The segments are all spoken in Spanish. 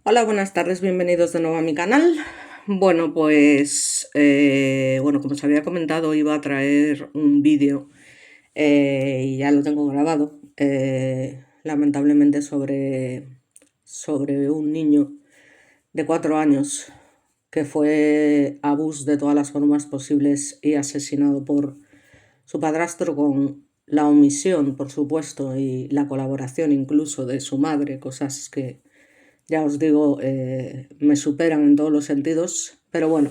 Hola, buenas tardes, bienvenidos de nuevo a mi canal. Bueno, pues, como os había comentado, iba a traer un vídeo y ya lo tengo grabado, lamentablemente sobre un niño de 4 años que fue abusado de todas las formas posibles y asesinado por su padrastro con la omisión, por supuesto, y la colaboración incluso de su madre, cosas que ya os digo, me superan en todos los sentidos, pero bueno,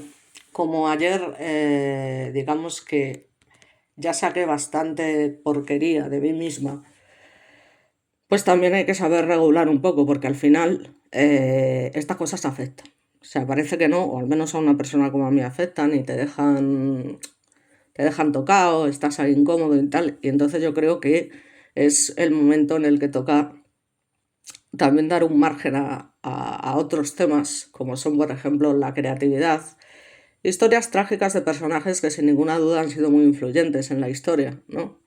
como ayer, digamos que ya saqué bastante porquería de mí misma, pues también hay que saber regular un poco, porque al final estas cosas afectan. O sea, parece que no, o al menos a una persona como a mí afectan y te dejan tocado, estás ahí incómodo y tal. Y entonces yo creo que es el momento en el que toca también dar un margen a otros temas, como son, por ejemplo, la creatividad. Historias trágicas de personajes que sin ninguna duda han sido muy influyentes en la historia, ¿no?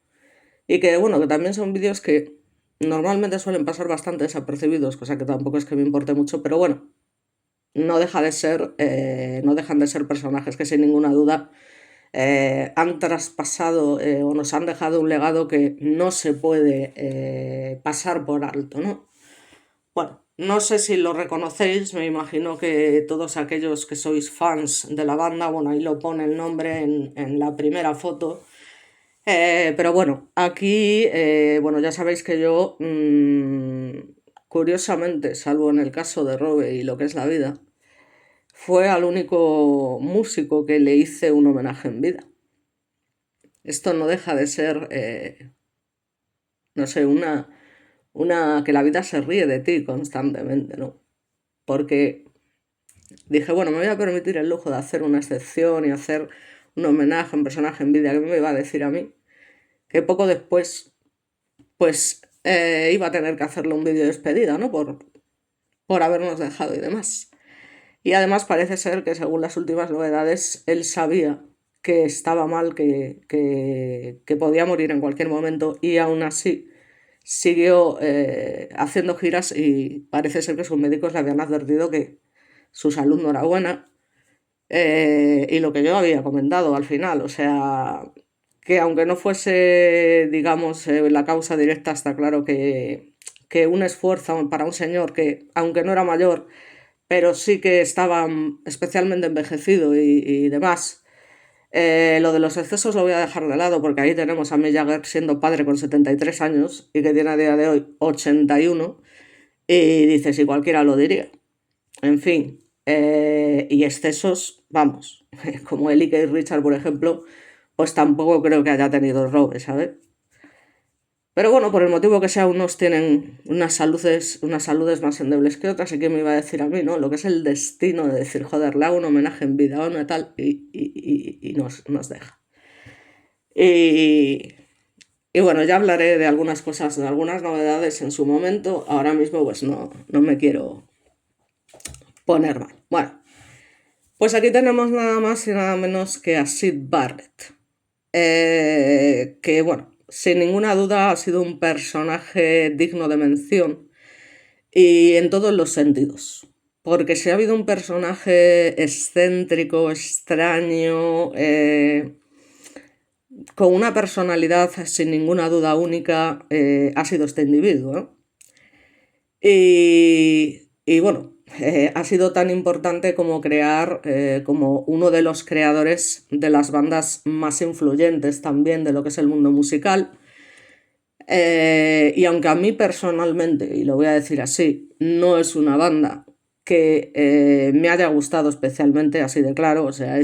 Y que, bueno, que también son vídeos que normalmente suelen pasar bastante desapercibidos, cosa que tampoco es que me importe mucho, pero bueno, no dejan de ser personajes que sin ninguna duda han traspasado o nos han dejado un legado que no se puede pasar por alto, ¿no? Bueno, no sé si lo reconocéis, me imagino que todos aquellos que sois fans de la banda, bueno, ahí lo pone el nombre en la primera foto. Pero bueno, aquí, bueno, ya sabéis que yo, curiosamente, salvo en el caso de Robe y lo que es la vida, fue al único músico que le hice un homenaje en vida. Esto no deja de ser, no sé, una que la vida se ríe de ti constantemente, ¿no? Porque dije, bueno, me voy a permitir el lujo de hacer una excepción y hacer un homenaje a un personaje en vida que me iba a decir a mí, que poco después, pues, iba a tener que hacerle un vídeo de despedida, ¿no? Por habernos dejado y demás. Y además parece ser que según las últimas novedades, él sabía que estaba mal, que podía morir en cualquier momento y aún así siguió haciendo giras y parece ser que sus médicos le habían advertido que su salud no era buena. Y lo que yo había comentado al final, o sea, que aunque no fuese, digamos, la causa directa, está claro que un esfuerzo para un señor que, aunque no era mayor, pero sí que estaba especialmente envejecido y demás. Lo de los excesos lo voy a dejar de lado porque ahí tenemos a Mick Jagger siendo padre con 73 años y que tiene a día de hoy 81 y dice si cualquiera lo diría. En fin, y excesos, vamos, como el y Richard, por ejemplo, pues tampoco creo que haya tenido robe, ¿sabes? Pero bueno, por el motivo que sea, unos tienen unas saludes más endebles que otras, y que me iba a decir a mí, ¿no? Lo que es el destino de decir, joder, le hago un homenaje en vida o una tal, y nos deja. Y, y bueno, ya hablaré de algunas cosas, de algunas novedades en su momento. Ahora mismo, pues no me quiero poner mal. Bueno, pues aquí tenemos nada más y nada menos que a Sid Barrett, que bueno, sin ninguna duda ha sido un personaje digno de mención y en todos los sentidos. Porque si ha habido un personaje excéntrico, extraño, con una personalidad sin ninguna duda única, ha sido este individuo, ¿no? Y bueno, ha sido tan importante como como uno de los creadores de las bandas más influyentes también de lo que es el mundo musical. Y aunque a mí personalmente, y lo voy a decir así, no es una banda que me haya gustado especialmente, así de claro, o sea,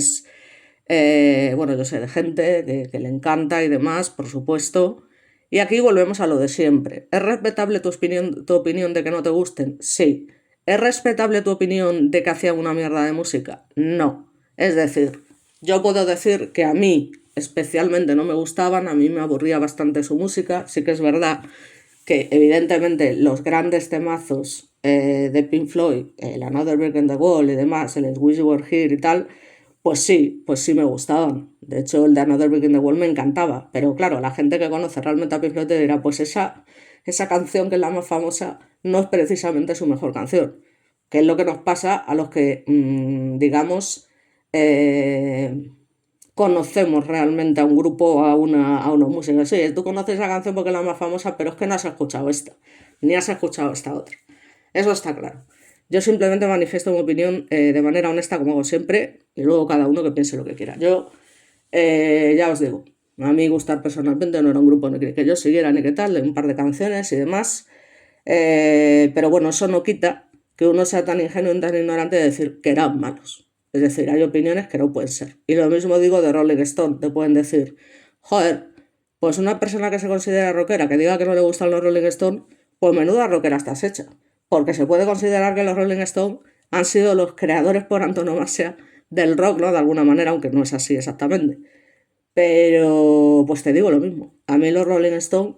bueno, yo sé de gente que le encanta y demás, por supuesto. Y aquí volvemos a lo de siempre. ¿Es respetable tu opinión de que no te gusten? Sí. ¿Es respetable tu opinión de que hacían una mierda de música? No. Es decir, yo puedo decir que a mí especialmente no me gustaban, a mí me aburría bastante su música. Sí que es verdad que evidentemente los grandes temazos de Pink Floyd, el Another Brick in the Wall y demás, el Wish You Were Here y tal, pues sí me gustaban. De hecho, el de Another Brick in the Wall me encantaba. Pero claro, la gente que conoce realmente a Pink Floyd te dirá, pues esa canción que es la más famosa no es precisamente su mejor canción. que es lo que nos pasa a los que, digamos, conocemos realmente a un grupo o a unos músicos. Sí, tú conoces esa canción porque es la más famosa, pero es que no has escuchado esta, ni has escuchado esta otra. Eso está claro. Yo simplemente manifiesto mi opinión de manera honesta, como hago siempre, y luego cada uno que piense lo que quiera. Yo, ya os digo, a mí gustar personalmente no era un grupo ni que yo siguiera ni que tal, de un par de canciones y demás. Pero bueno, eso no quita que uno sea tan ingenuo y tan ignorante de decir que eran malos. Es decir, hay opiniones que no pueden ser. Y lo mismo digo de Rolling Stone. Te pueden decir, joder, pues una persona que se considera rockera que diga que no le gustan los Rolling Stone, pues menuda rockera estás hecha. Porque se puede considerar que los Rolling Stone han sido los creadores por antonomasia del rock, ¿no? De alguna manera, aunque no es así exactamente. Pero, pues te digo lo mismo. A mí los Rolling Stone,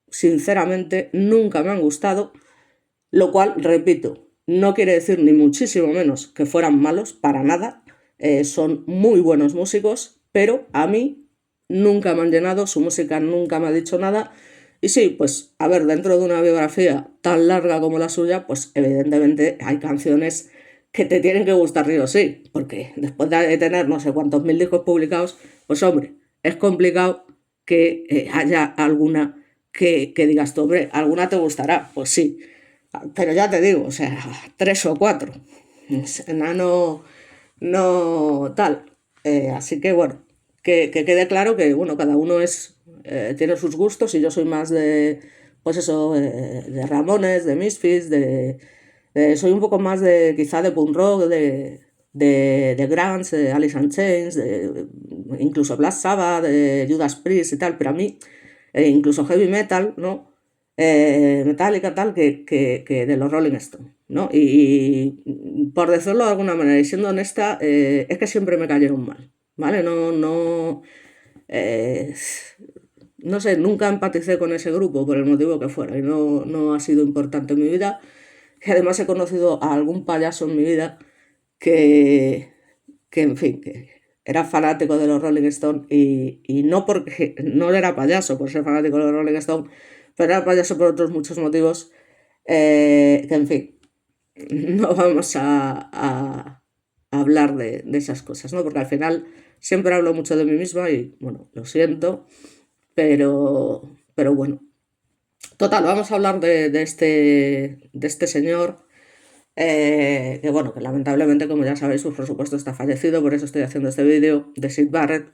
sinceramente, nunca me han gustado. Lo cual, repito, no quiere decir ni muchísimo menos que fueran malos, para nada. Son muy buenos músicos, pero a mí nunca me han llenado, su música nunca me ha dicho nada. Y sí, pues a ver, dentro de una biografía tan larga como la suya, pues evidentemente hay canciones que te tienen que gustar sí o sí, porque después de tener no sé cuántos mil discos publicados, pues hombre, es complicado que haya alguna que digas tú, hombre, alguna te gustará, pues sí, pero ya te digo, o sea, tres o cuatro. No, no tal. Así que bueno, que quede claro que bueno, cada uno tiene sus gustos y yo soy más de, pues eso, de Ramones, de Misfits, soy un poco más de quizá de punk rock, de Grunge, de Alice in Chains, incluso Black Sabbath, de Judas Priest y tal, pero a mí, incluso heavy metal, ¿no? Metallica, tal, que de los Rolling Stones, ¿no? Y por decirlo de alguna manera, y siendo honesta, es que siempre me cayeron mal, ¿vale? Eh, no sé, nunca empaticé con ese grupo por el motivo que fuera y no ha sido importante en mi vida. Y además he conocido a algún payaso en mi vida que, en fin, que era fanático de los Rolling Stones y no porque no era payaso por ser fanático de los Rolling Stones, pero era payaso por otros muchos motivos que, en fin, no vamos a hablar de esas cosas, ¿no? Porque al final siempre hablo mucho de mí misma y, bueno, lo siento, pero bueno. Total, vamos a hablar de este señor que bueno, que lamentablemente, como ya sabéis, por supuesto está fallecido, por eso estoy haciendo este vídeo, de Syd Barrett.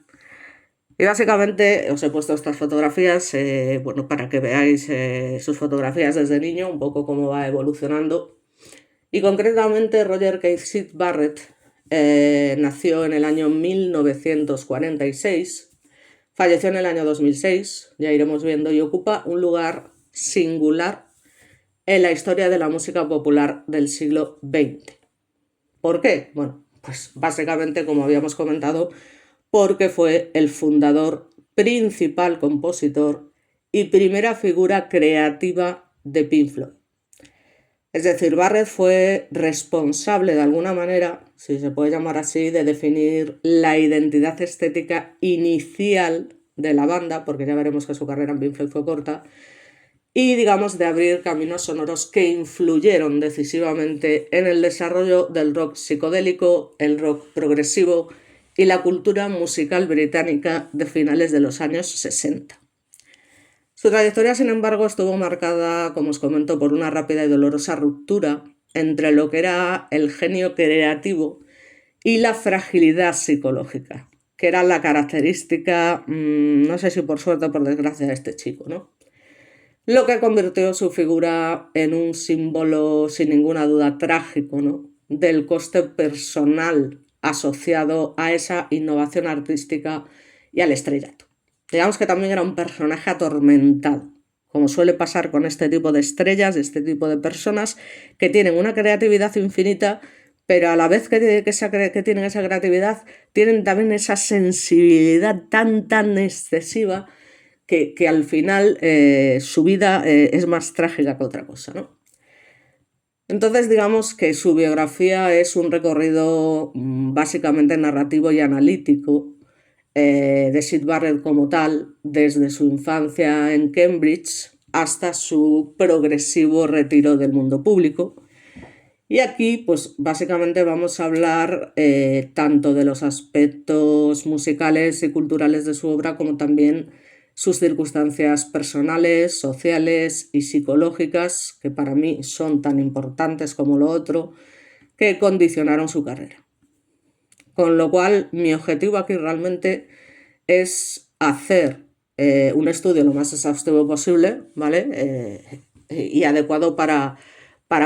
Y básicamente os he puesto estas fotografías, bueno, para que veáis sus fotografías desde niño, un poco cómo va evolucionando. Y concretamente Roger Keith Syd Barrett nació en el año 1946, falleció en el año 2006, ya iremos viendo, y ocupa un lugar singular en la historia de la música popular del siglo XX. ¿Por qué? Bueno, pues básicamente, como habíamos comentado, porque fue el fundador, principal compositor y primera figura creativa de Pink Floyd. Es decir, Barrett fue responsable de alguna manera, si se puede llamar así, de definir la identidad estética inicial de la banda, porque ya veremos que su carrera en Pink Floyd fue corta, y digamos de abrir caminos sonoros que influyeron decisivamente en el desarrollo del rock psicodélico, el rock progresivo y la cultura musical británica de finales de los años 60. Su trayectoria, sin embargo, estuvo marcada, como os comento, por una rápida y dolorosa ruptura entre lo que era el genio creativo y la fragilidad psicológica, que era la característica, no sé si por suerte o por desgracia, de este chico, ¿no? Lo que convirtió su figura en un símbolo, sin ninguna duda, trágico, ¿no? Del coste personal asociado a esa innovación artística y al estrellato. Digamos que también era un personaje atormentado, como suele pasar con este tipo de estrellas, este tipo de personas que tienen una creatividad infinita, pero a la vez que tienen esa creatividad, tienen también esa sensibilidad tan excesiva que al final su vida es más trágica que otra cosa, ¿no? Entonces, digamos que su biografía es un recorrido básicamente narrativo y analítico de Syd Barrett como tal, desde su infancia en Cambridge hasta su progresivo retiro del mundo público. Y aquí, pues básicamente vamos a hablar tanto de los aspectos musicales y culturales de su obra, como también sus circunstancias personales, sociales y psicológicas, que para mí son tan importantes como lo otro, que condicionaron su carrera. Con lo cual, mi objetivo aquí realmente es hacer un estudio lo más exhaustivo posible, ¿vale? Y adecuado para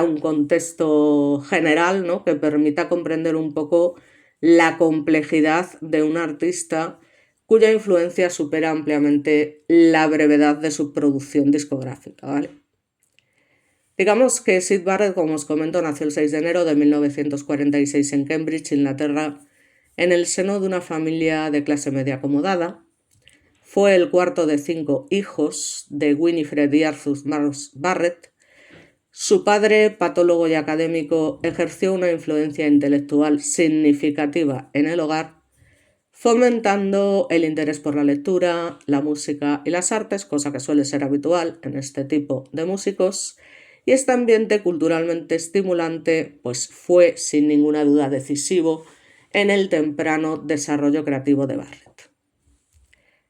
un contexto general, ¿no? Que permita comprender un poco la complejidad de un artista cuya influencia supera ampliamente la brevedad de su producción discográfica, ¿vale? Digamos que Syd Barrett, como os comento, nació el 6 de enero de 1946 en Cambridge, Inglaterra, en el seno de una familia de clase media acomodada. Fue el cuarto de 5 hijos de Winifred y Arthur Barrett. Su padre, patólogo y académico, ejerció una influencia intelectual significativa en el hogar, fomentando el interés por la lectura, la música y las artes, cosa que suele ser habitual en este tipo de músicos. Y este ambiente culturalmente estimulante pues fue sin ninguna duda decisivo en el temprano desarrollo creativo de Barrett.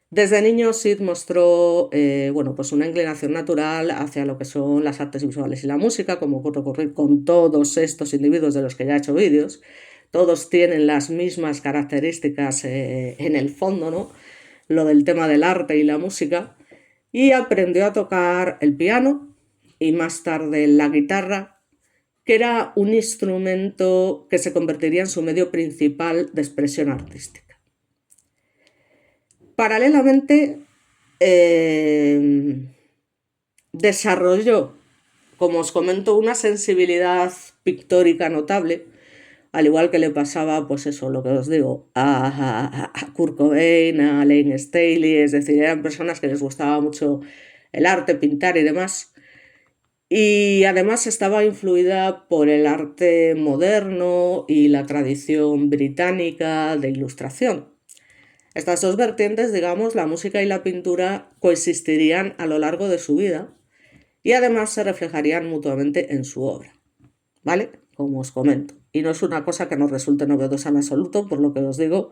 Desde niño Syd mostró pues una inclinación natural hacia lo que son las artes visuales y la música, como ocurre ocurrir con todos estos individuos de los que ya he hecho vídeos. Todos tienen las mismas características en el fondo, ¿no? Lo del tema del arte y la música. Y aprendió a tocar el piano y más tarde la guitarra, que era un instrumento que se convertiría en su medio principal de expresión artística. Paralelamente, desarrolló, como os comento, una sensibilidad pictórica notable, al igual que le pasaba, pues eso, lo que os digo, a Kurt Cobain, a Layne Staley, es decir, eran personas que les gustaba mucho el arte, pintar y demás. Y además estaba influida por el arte moderno y la tradición británica de ilustración. Estas dos vertientes, digamos, la música y la pintura, coexistirían a lo largo de su vida y además se reflejarían mutuamente en su obra, ¿vale? Como os comento. Y no es una cosa que nos resulte novedosa en absoluto, por lo que os digo,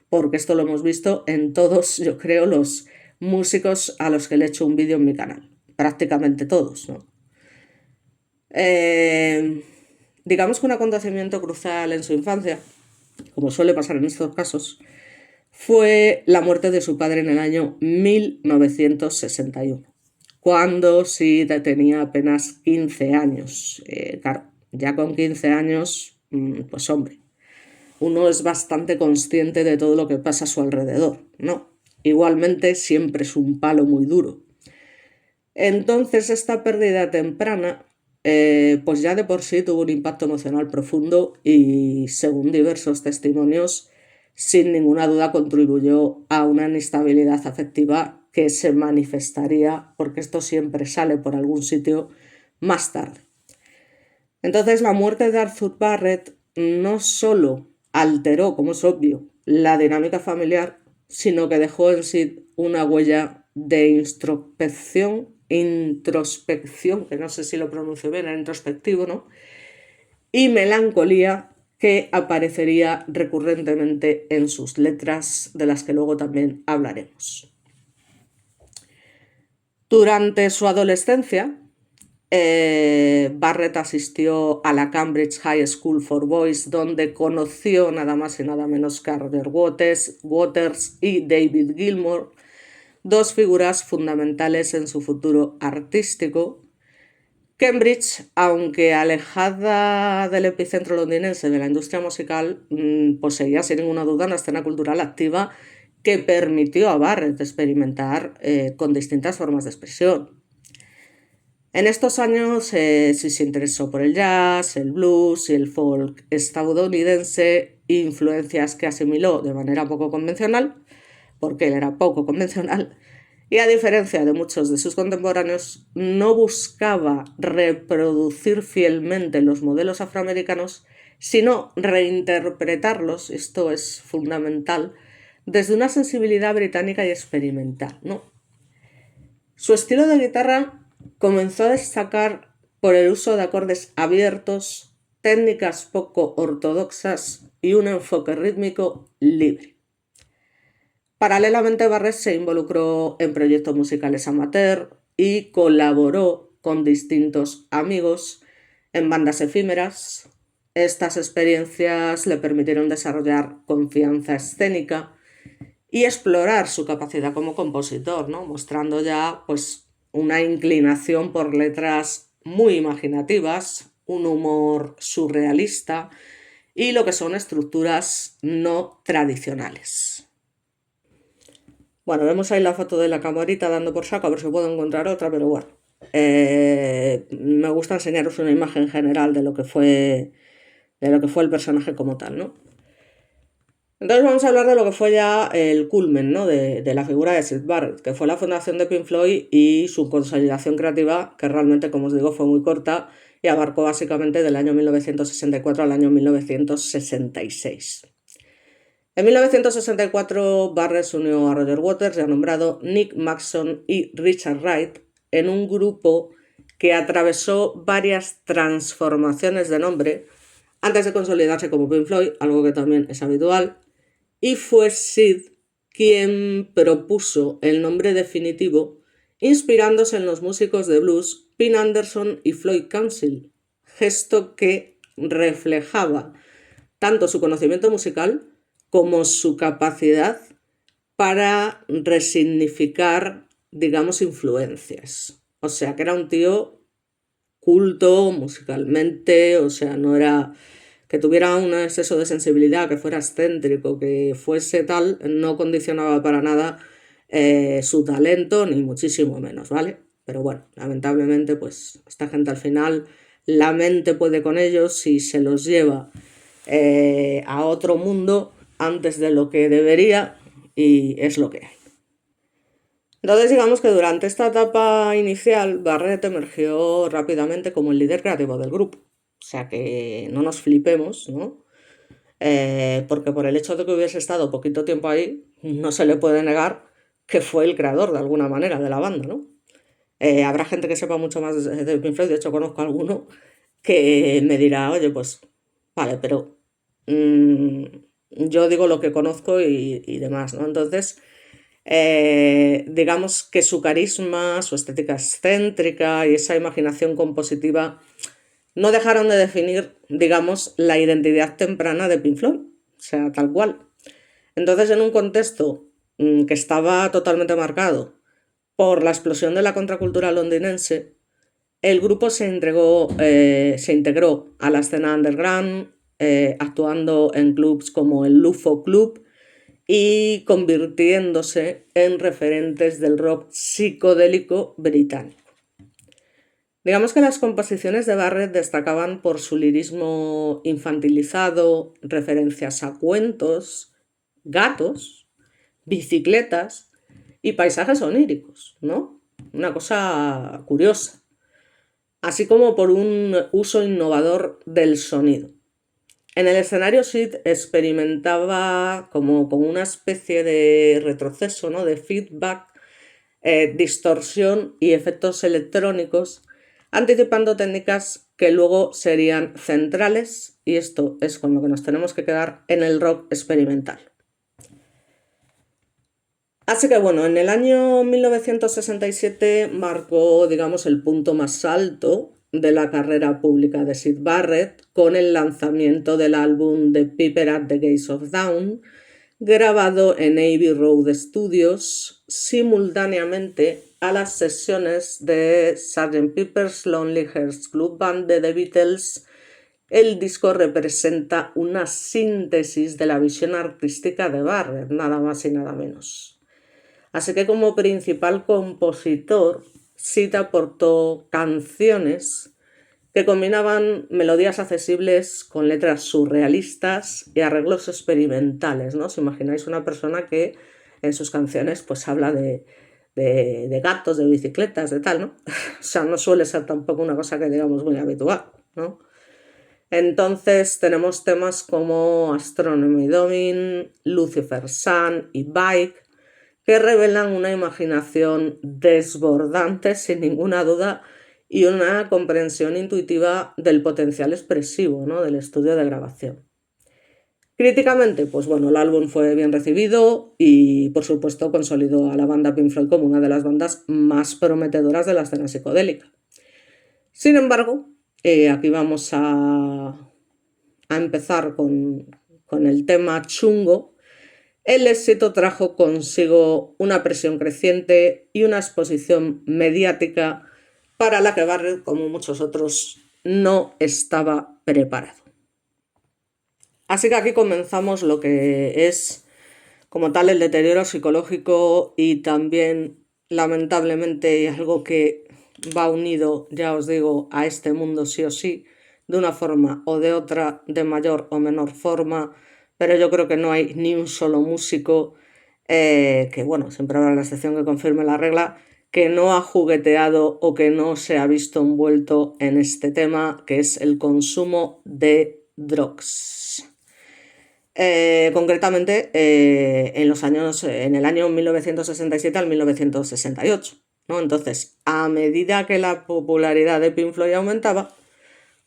porque esto lo hemos visto en todos, yo creo, los músicos a los que le he hecho un vídeo en mi canal. Prácticamente todos, ¿no? Digamos que un acontecimiento crucial en su infancia, como suele pasar en estos casos, fue la muerte de su padre en el año 1961, cuando Sid tenía apenas 15 años. Claro, ya con 15 años, pues hombre, uno es bastante consciente de todo lo que pasa a su alrededor, ¿no? Igualmente siempre es un palo muy duro. Entonces esta pérdida temprana pues ya de por sí tuvo un impacto emocional profundo y, según diversos testimonios, sin ninguna duda contribuyó a una inestabilidad afectiva que se manifestaría, porque esto siempre sale por algún sitio, más tarde. Entonces la muerte de Arthur Barrett no solo alteró, como es obvio, la dinámica familiar, sino que dejó en sí una huella de introspección, que no sé si lo pronuncio bien, era introspectivo, ¿no? Y melancolía, que aparecería recurrentemente en sus letras, de las que luego también hablaremos. Durante su adolescencia, Barrett asistió a la Cambridge High School for Boys, donde conoció nada más y nada menos que a Roger Waters y David Gilmour, dos figuras fundamentales en su futuro artístico. Cambridge, aunque alejada del epicentro londinense de la industria musical, poseía sin ninguna duda una escena cultural activa que permitió a Barrett experimentar con distintas formas de expresión. En estos años sí se interesó por el jazz, el blues y el folk estadounidense, influencias que asimiló de manera poco convencional, porque él era poco convencional, y a diferencia de muchos de sus contemporáneos, no buscaba reproducir fielmente los modelos afroamericanos, sino reinterpretarlos, esto es fundamental, desde una sensibilidad británica y experimental, ¿no? Su estilo de guitarra comenzó a destacar por el uso de acordes abiertos, técnicas poco ortodoxas y un enfoque rítmico libre. Paralelamente, Barrett se involucró en proyectos musicales amateur y colaboró con distintos amigos en bandas efímeras. Estas experiencias le permitieron desarrollar confianza escénica y explorar su capacidad como compositor, ¿no? Mostrando ya pues, una inclinación por letras muy imaginativas, un humor surrealista y lo que son estructuras no tradicionales. Bueno, vemos ahí la foto de la camarita dando por saco, a ver si puedo encontrar otra, pero bueno. Me gusta enseñaros una imagen general de lo que fue el personaje como tal, ¿no? Entonces vamos a hablar de lo que fue ya el culmen, ¿no? de la figura de Syd Barrett, que fue la fundación de Pink Floyd y su consolidación creativa, que realmente, como os digo, fue muy corta y abarcó básicamente del año 1964 al año 1966. En 1964, Barrett se unió a Roger Waters, ya nombrado, Nick Mason y Richard Wright en un grupo que atravesó varias transformaciones de nombre antes de consolidarse como Pink Floyd, algo que también es habitual, y fue Syd quien propuso el nombre definitivo inspirándose en los músicos de blues Pete Anderson y Floyd Council, gesto que reflejaba tanto su conocimiento musical como su capacidad para resignificar, digamos, influencias. O sea, que era un tío culto musicalmente, o sea, no era que tuviera un exceso de sensibilidad, que fuera excéntrico, que fuese tal, no condicionaba para nada su talento, ni muchísimo menos, ¿vale? Pero bueno, lamentablemente, pues esta gente al final, la mente puede con ellos y se los lleva a otro mundo antes de lo que debería y es lo que hay. Entonces digamos que durante esta etapa inicial Barrett emergió rápidamente como el líder creativo del grupo. O sea que no nos flipemos, ¿no? Porque por el hecho de que hubiese estado poquito tiempo ahí, no se le puede negar que fue el creador de alguna manera de la banda, ¿no? Habrá gente que sepa mucho más de Pink Floyd, de hecho conozco a alguno que me dirá, oye, pues vale, pero yo digo lo que conozco y demás, ¿no? Entonces, digamos que su carisma, su estética excéntrica y esa imaginación compositiva no dejaron de definir, digamos, la identidad temprana de Pink Floyd, o sea, tal cual. Entonces, en un contexto que estaba totalmente marcado por la explosión de la contracultura londinense, el grupo se integró a la escena underground, actuando en clubs como el Lufo Club y convirtiéndose en referentes del rock psicodélico británico. Digamos que las composiciones de Barrett destacaban por su lirismo infantilizado, referencias a cuentos, gatos, bicicletas y paisajes oníricos, ¿no? Una cosa curiosa. Así como por un uso innovador del sonido. En el escenario Syd experimentaba como una especie de retroceso, ¿no? De feedback, distorsión y efectos electrónicos, anticipando técnicas que luego serían centrales, y esto es con lo que nos tenemos que quedar en el rock experimental. Así que bueno, en el año 1967 marcó, digamos, el punto más alto de la carrera pública de Syd Barrett con el lanzamiento del álbum The Piper at the Gates of Dawn, grabado en Abbey Road Studios simultáneamente a las sesiones de Sgt. Pepper's Lonely Hearts Club Band de The Beatles. El disco representa una síntesis de la visión artística de Barrett, nada más y nada menos. Así que como principal compositor, Syd aportó canciones que combinaban melodías accesibles con letras surrealistas y arreglos experimentales, ¿no? ¿Os imagináis una persona que en sus canciones pues habla de gatos, de bicicletas, de tal, ¿no? O sea, no suele ser tampoco una cosa que digamos muy habitual, ¿no? Entonces tenemos temas como Astronomy Domine, Lucifer Sun y Bike, que revelan una imaginación desbordante, sin ninguna duda, y una comprensión intuitiva del potencial expresivo, ¿no?, del estudio de grabación. Críticamente, pues bueno, el álbum fue bien recibido y por supuesto consolidó a la banda Pink Floyd como una de las bandas más prometedoras de la escena psicodélica. Sin embargo, aquí vamos a empezar con el tema chungo. El éxito trajo consigo una presión creciente y una exposición mediática para la que Barrett, como muchos otros, no estaba preparado. Así que aquí comenzamos lo que es, como tal, el deterioro psicológico y también, lamentablemente, algo que va unido, ya os digo, a este mundo sí o sí, de una forma o de otra, de mayor o menor forma, pero yo creo que no hay ni un solo músico, que bueno, siempre habrá la excepción que confirme la regla, que no ha jugueteado o que no se ha visto envuelto en este tema, que es el consumo de drogas. Concretamente en el año 1967 al 1968, ¿no? Entonces, a medida que la popularidad de Pink Floyd aumentaba,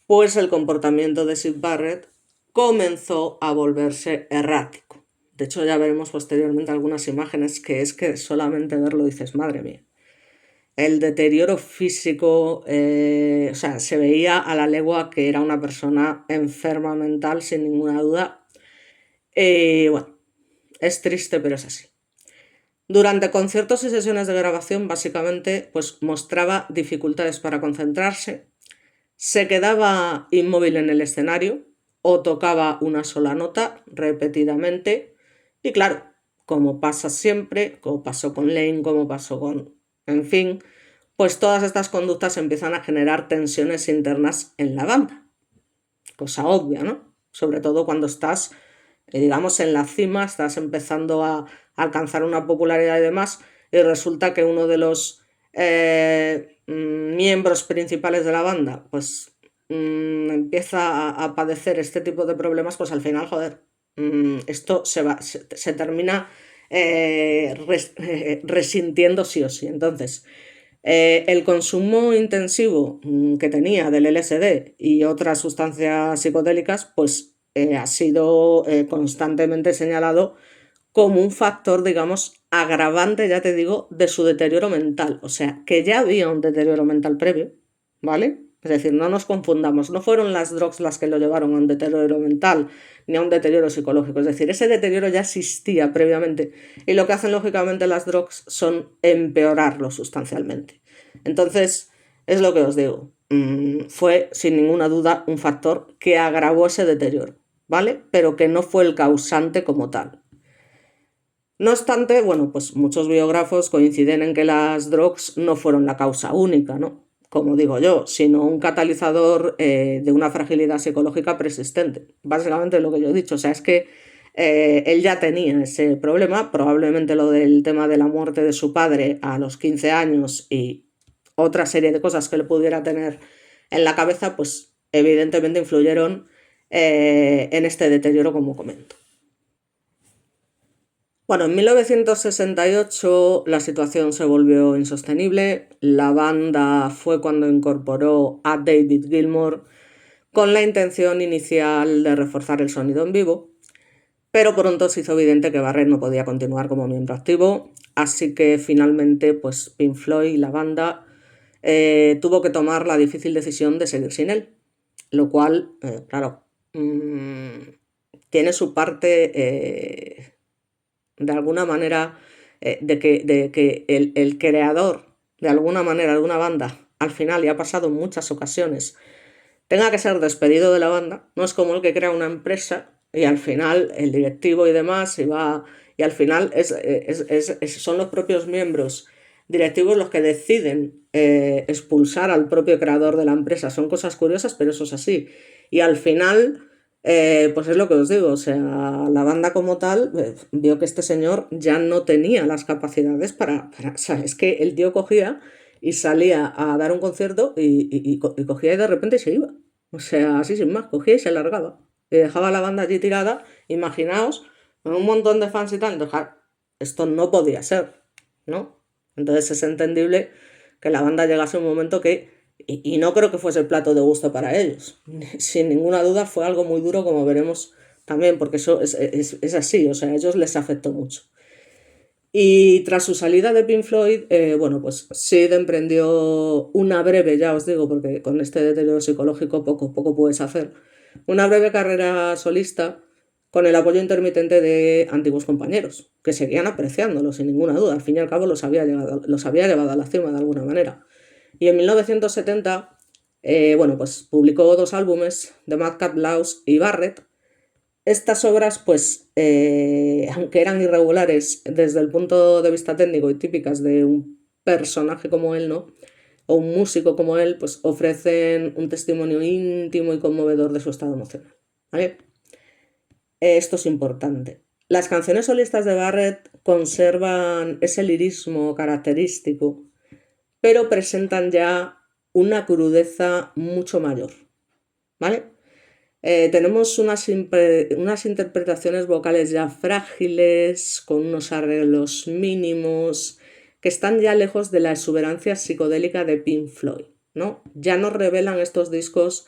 pues el comportamiento de Syd Barrett comenzó a volverse errático. De hecho, ya veremos posteriormente algunas imágenes que es que solamente verlo dices, madre mía. El deterioro físico, o sea, se veía a la legua que era una persona enferma mental, sin ninguna duda. Bueno, es triste, pero es así. Durante conciertos y sesiones de grabación, básicamente, pues mostraba dificultades para concentrarse, se quedaba inmóvil en el escenario o tocaba una sola nota repetidamente. Y claro, como pasa siempre, como pasó con Lane, como pasó con... En fin, pues todas estas conductas empiezan a generar tensiones internas en la banda. Cosa obvia, ¿no? Sobre todo cuando estás, digamos, en la cima, estás empezando a alcanzar una popularidad y demás, y resulta que uno de los miembros principales de la banda, pues empieza a padecer este tipo de problemas, pues al final, joder, esto se termina resintiendo sí o sí. Entonces, el consumo intensivo que tenía del LSD y otras sustancias psicodélicas, pues ha sido constantemente señalado como un factor, digamos, agravante, ya te digo, de su deterioro mental. O sea, que ya había un deterioro mental previo, ¿vale? Es decir, no nos confundamos, no fueron las drogas las que lo llevaron a un deterioro mental ni a un deterioro psicológico. Es decir, ese deterioro ya existía previamente y lo que hacen lógicamente las drogas son empeorarlo sustancialmente. Entonces, es lo que os digo, fue sin ninguna duda un factor que agravó ese deterioro, ¿vale? Pero que no fue el causante como tal. No obstante, bueno, pues muchos biógrafos coinciden en que las drogas no fueron la causa única, ¿no? Como digo yo, sino un catalizador de una fragilidad psicológica persistente. Básicamente lo que yo he dicho, o sea, es que él ya tenía ese problema, probablemente lo del tema de la muerte de su padre a los 15 años y otra serie de cosas que le pudiera tener en la cabeza, pues evidentemente influyeron en este deterioro, como comento. Bueno, en 1968 la situación se volvió insostenible. La banda fue cuando incorporó a David Gilmour con la intención inicial de reforzar el sonido en vivo, pero pronto se hizo evidente que Barrett no podía continuar como miembro activo, así que finalmente pues Pink Floyd y la banda tuvo que tomar la difícil decisión de seguir sin él, lo cual, claro, tiene su parte de alguna manera, de que el creador, de alguna manera, de una banda, al final, y ha pasado en muchas ocasiones, tenga que ser despedido de la banda. No es como el que crea una empresa y al final el directivo y demás y al final son los propios miembros directivos los que deciden expulsar al propio creador de la empresa. Son cosas curiosas, pero eso es así. Y al final, pues es lo que os digo, o sea, la banda como tal vio que este señor ya no tenía las capacidades o sea, es que el tío cogía y salía a dar un concierto y cogía y de repente se iba. O sea, así sin más, cogía y se largaba. Y dejaba la banda allí tirada, imaginaos, con un montón de fans y tal. Entonces, claro, esto no podía ser, ¿no? Entonces es entendible que la banda llegase a un momento que y no creo que fuese el plato de gusto para ellos. Sin ninguna duda fue algo muy duro, como veremos también, porque eso es así, o sea, a ellos les afectó mucho. Y tras su salida de Pink Floyd, bueno, pues Sid emprendió una breve, ya os digo, porque con este deterioro psicológico poco puedes hacer, una breve carrera solista con el apoyo intermitente de antiguos compañeros, que seguían apreciándolo, sin ninguna duda. Al fin y al cabo los había llevado a la cima de alguna manera. Y en 1970, bueno, pues publicó 2 álbumes, The Madcap Laws y Barrett. Estas obras, pues, aunque eran irregulares desde el punto de vista técnico y típicas de un personaje como él, ¿no? O un músico como él, pues ofrecen un testimonio íntimo y conmovedor de su estado emocional. ¿Vale? Esto es importante. Las canciones solistas de Barrett conservan ese lirismo característico, pero presentan ya una crudeza mucho mayor. ¿Vale? Tenemos unas interpretaciones vocales ya frágiles, con unos arreglos mínimos, que están ya lejos de la exuberancia psicodélica de Pink Floyd, ¿no? Ya nos revelan estos discos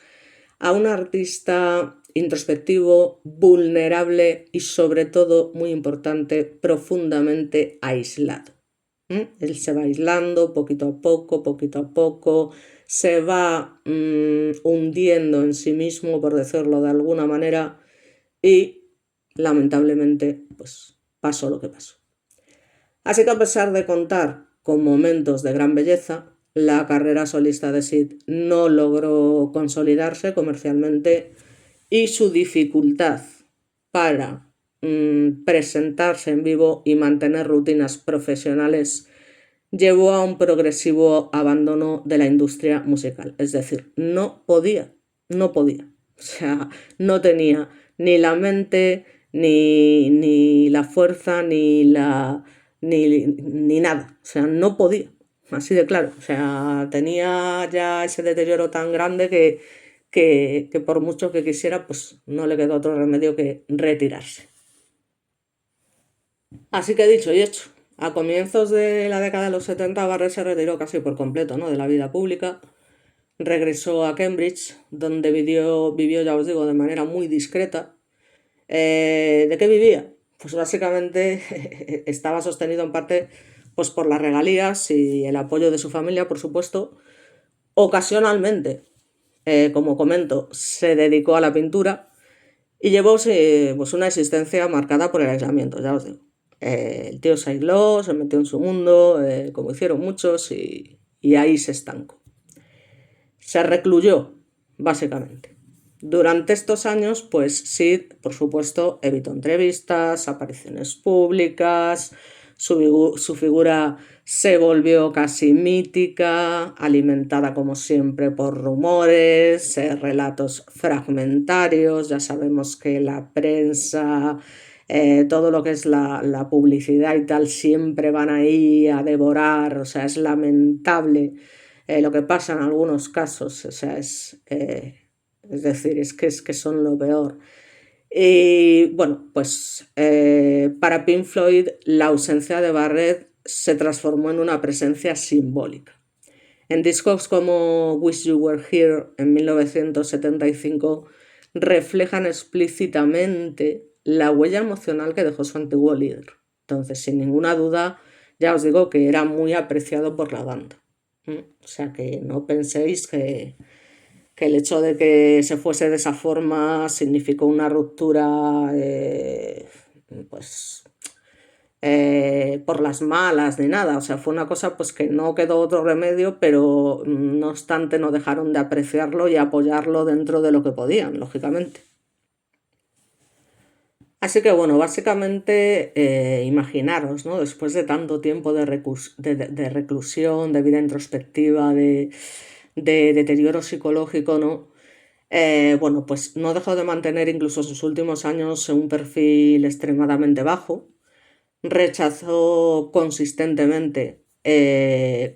a un artista introspectivo, vulnerable y, sobre todo, muy importante, profundamente aislado. Él se va aislando poquito a poco, se va hundiendo en sí mismo, por decirlo de alguna manera, y lamentablemente pues pasó lo que pasó. Así que, a pesar de contar con momentos de gran belleza, la carrera solista de Sid no logró consolidarse comercialmente, y su dificultad para presentarse en vivo y mantener rutinas profesionales llevó a un progresivo abandono de la industria musical. Es decir, no podía. O sea, no tenía ni la mente, ni la fuerza, ni nada. O sea, no podía. Así de claro. O sea, tenía ya ese deterioro tan grande que por mucho que quisiera, pues no le quedó otro remedio que retirarse. Así que, dicho y hecho, a comienzos de la década de los 70, Barrett se retiró casi por completo, ¿no?, de la vida pública. Regresó a Cambridge, donde vivió, ya os digo, de manera muy discreta. ¿De qué vivía? Pues básicamente estaba sostenido en parte pues, por las regalías y el apoyo de su familia, por supuesto. Ocasionalmente, como comento, se dedicó a la pintura y llevó pues una existencia marcada por el aislamiento, ya os digo. El tío se aisló, se metió en su mundo, como hicieron muchos, y ahí se estancó. Se recluyó, básicamente. Durante estos años, pues Sid, por supuesto, evitó entrevistas, apariciones públicas, su figura se volvió casi mítica, alimentada como siempre por rumores, relatos fragmentarios. Ya sabemos que la prensa, todo lo que es la publicidad y tal, siempre van ahí a devorar. O sea, es lamentable lo que pasa en algunos casos. O sea, es decir, es que son lo peor. Y bueno, pues para Pink Floyd la ausencia de Barrett se transformó en una presencia simbólica. En discos como Wish You Were Here en 1975 reflejan explícitamente la huella emocional que dejó su antiguo líder. Entonces, sin ninguna duda, ya os digo que era muy apreciado por la banda. O sea, que no penséis que el hecho de que se fuese de esa forma significó una ruptura pues por las malas ni nada. O sea, fue una cosa pues que no quedó otro remedio, pero no obstante no dejaron de apreciarlo y apoyarlo dentro de lo que podían, lógicamente. Así que bueno, básicamente imaginaros, ¿no?, después de tanto tiempo de reclusión, de vida introspectiva, de deterioro psicológico, ¿no? Bueno, pues no dejó de mantener incluso en sus últimos años un perfil extremadamente bajo. Rechazó consistentemente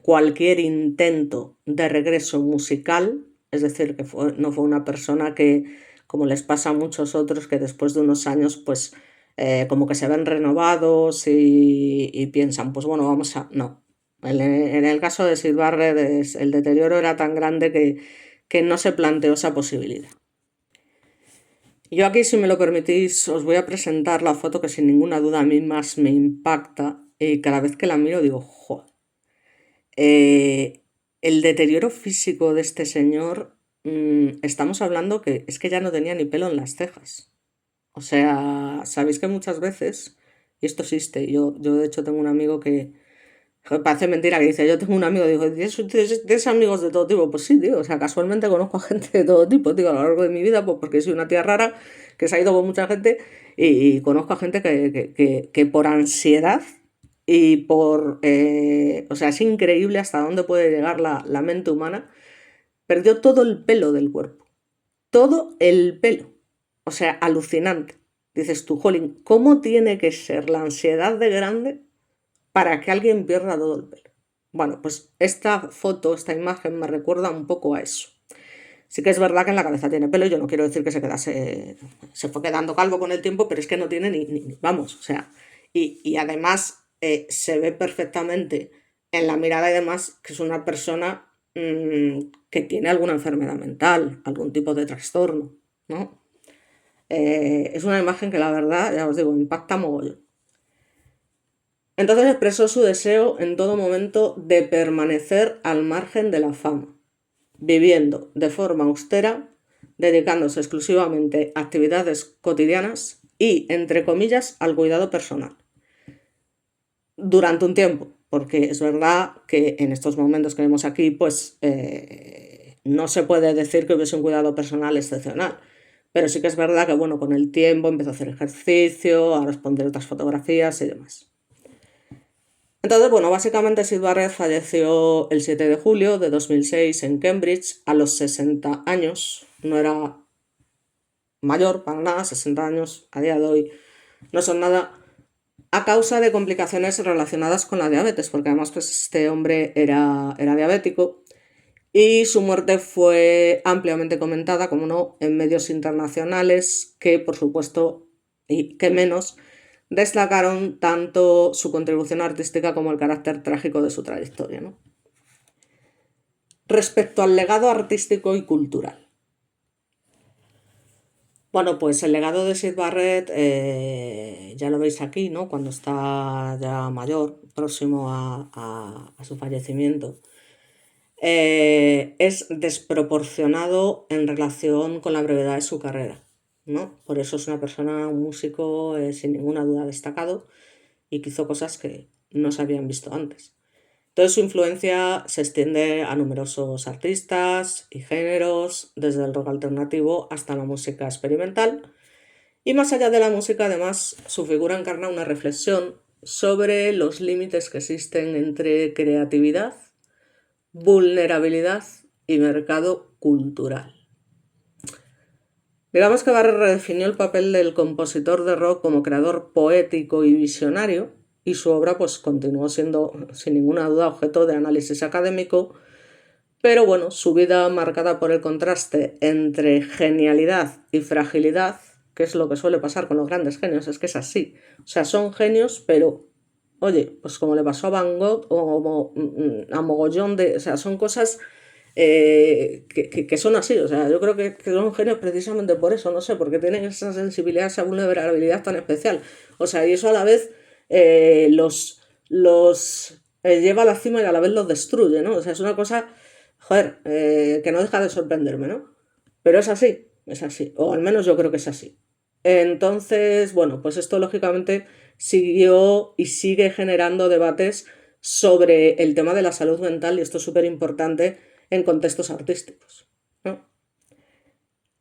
cualquier intento de regreso musical, es decir, que no fue una persona que, como les pasa a muchos otros, que después de unos años, pues como que se ven renovados y piensan, pues bueno, vamos a... No, En el caso de Syd Barrett, el deterioro era tan grande que no se planteó esa posibilidad. Yo aquí, si me lo permitís, os voy a presentar la foto que sin ninguna duda a mí más me impacta y cada vez que la miro digo, ¡joder! El deterioro físico de este señor, estamos hablando que es que ya no tenía ni pelo en las cejas. O sea, sabéis que muchas veces, y esto existe, yo de hecho tengo un amigo que parece mentira que dice, yo tengo un amigo, digo, ¿tienes amigos de todo tipo? Pues sí, tío, o sea, casualmente conozco a gente de todo tipo, tío, a lo largo de mi vida, pues porque soy una tía rara que se ha ido con mucha gente y conozco a gente que por ansiedad y por... o sea, es increíble hasta dónde puede llegar la mente humana. Perdió todo el pelo del cuerpo. Todo el pelo. O sea, alucinante. Dices tú, jolín, ¿cómo tiene que ser la ansiedad de grande para que alguien pierda todo el pelo? Bueno, pues esta foto, esta imagen me recuerda un poco a eso. Sí que es verdad que en la cabeza tiene pelo, yo no quiero decir que se fue quedando calvo con el tiempo, pero es que no tiene vamos, o sea, y además se ve perfectamente en la mirada y demás que es una persona que tiene alguna enfermedad mental, algún tipo de trastorno, ¿no? Es una imagen que la verdad, ya os digo, impacta mogollón. Entonces expresó su deseo en todo momento de permanecer al margen de la fama, viviendo de forma austera, dedicándose exclusivamente a actividades cotidianas y, entre comillas, al cuidado personal. Durante un tiempo, porque es verdad que en estos momentos que vemos aquí, pues no se puede decir que hubiese un cuidado personal excepcional. Pero sí que es verdad que, bueno, con el tiempo empezó a hacer ejercicio, a responder otras fotografías y demás. Entonces, bueno, básicamente Syd Barrett falleció el 7 de julio de 2006 en Cambridge a los 60 años. No era mayor para nada, 60 años a día de hoy no son nada, a causa de complicaciones relacionadas con la diabetes, porque además pues, este hombre era diabético y su muerte fue ampliamente comentada, como no, en medios internacionales que, por supuesto, y que menos, destacaron tanto su contribución artística como el carácter trágico de su trayectoria, ¿no? Respecto al legado artístico y cultural. Bueno, pues el legado de Syd Barrett, ya lo veis aquí, ¿no? Cuando está ya mayor, próximo a su fallecimiento. Es desproporcionado en relación con la brevedad de su carrera, ¿no? Por eso es una persona, un músico sin ninguna duda destacado y que hizo cosas que no se habían visto antes. Entonces su influencia se extiende a numerosos artistas y géneros, desde el rock alternativo hasta la música experimental. Y más allá de la música, además, su figura encarna una reflexión sobre los límites que existen entre creatividad, vulnerabilidad y mercado cultural. Digamos que Barrett redefinió el papel del compositor de rock como creador poético y visionario, y su obra pues continuó siendo sin ninguna duda objeto de análisis académico, pero bueno, su vida marcada por el contraste entre genialidad y fragilidad, que es lo que suele pasar con los grandes genios, es que es así, o sea, son genios, pero oye, pues como le pasó a Van Gogh o como a mogollón de, o sea, son cosas que son así, o sea, yo creo que son genios precisamente por eso, no sé, porque tienen esa sensibilidad, esa vulnerabilidad tan especial, o sea, y eso a la vez los lleva a la cima y a la vez los destruye, ¿no? O sea, es una cosa, joder, que no deja de sorprenderme, ¿no? Pero es así, o al menos yo creo que es así. Entonces, bueno, pues esto lógicamente siguió y sigue generando debates sobre el tema de la salud mental y esto es súper importante en contextos artísticos, ¿no?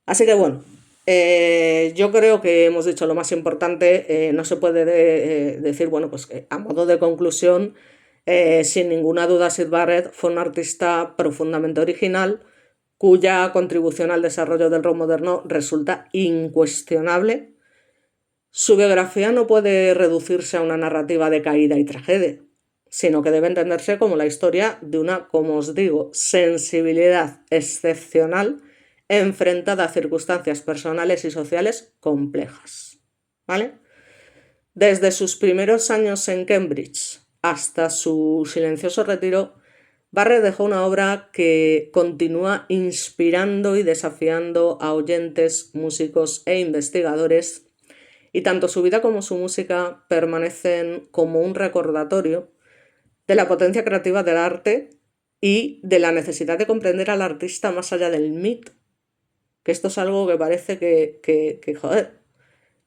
Así que bueno, yo creo que hemos dicho lo más importante, no se puede decir, bueno, pues que a modo de conclusión, sin ninguna duda Syd Barrett fue un artista profundamente original, cuya contribución al desarrollo del rock moderno resulta incuestionable. Su biografía no puede reducirse a una narrativa de caída y tragedia, sino que debe entenderse como la historia de una, como os digo, sensibilidad excepcional enfrentada a circunstancias personales y sociales complejas. ¿Vale? Desde sus primeros años en Cambridge hasta su silencioso retiro, Barrett dejó una obra que continúa inspirando y desafiando a oyentes, músicos e investigadores, y tanto su vida como su música permanecen como un recordatorio de la potencia creativa del arte y de la necesidad de comprender al artista más allá del mito. Que esto es algo que parece joder,